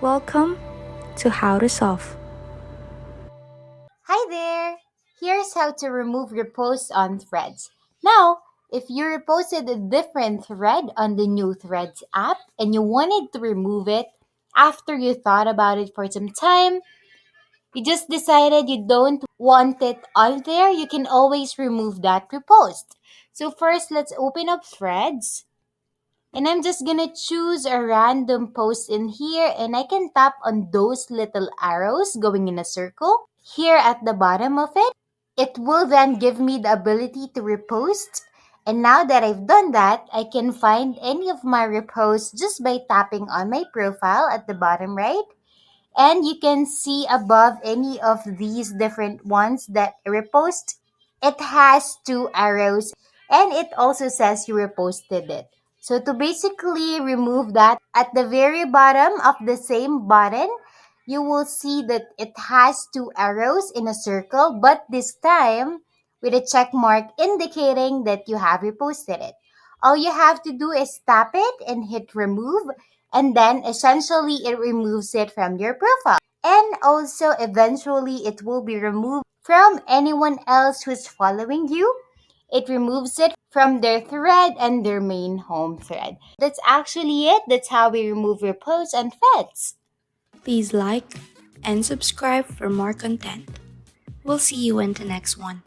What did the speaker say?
Welcome to How to Solve. Hi there! Here's how to remove reposts on threads. Now, if you reposted a different thread on the new Threads app and you wanted to remove it after you thought about it for some time, you just decided you don't want it on there, you can always remove that repost. So, first, let's open up Threads. And I'm just gonna choose a random post in here and I can tap on those little arrows going in a circle here at the bottom of it. It will then give me the ability to repost. And now that I've done that, I can find any of my reposts just by tapping on my profile at the bottom right. And you can see above any of these different ones that repost, it has two arrows and it also says you reposted it. So to basically remove that, at the very bottom of the same button, you will see that it has two arrows in a circle, but this time with a check mark indicating that you have reposted it. All you have to do is tap it and hit remove, and then essentially it removes it from your profile. And also, eventually, it will be removed from anyone else who's following you. It removes it from their thread and their main home thread. That's actually it. That's how we remove reposts and threads. Please like and subscribe for more content. We'll see you in the next one.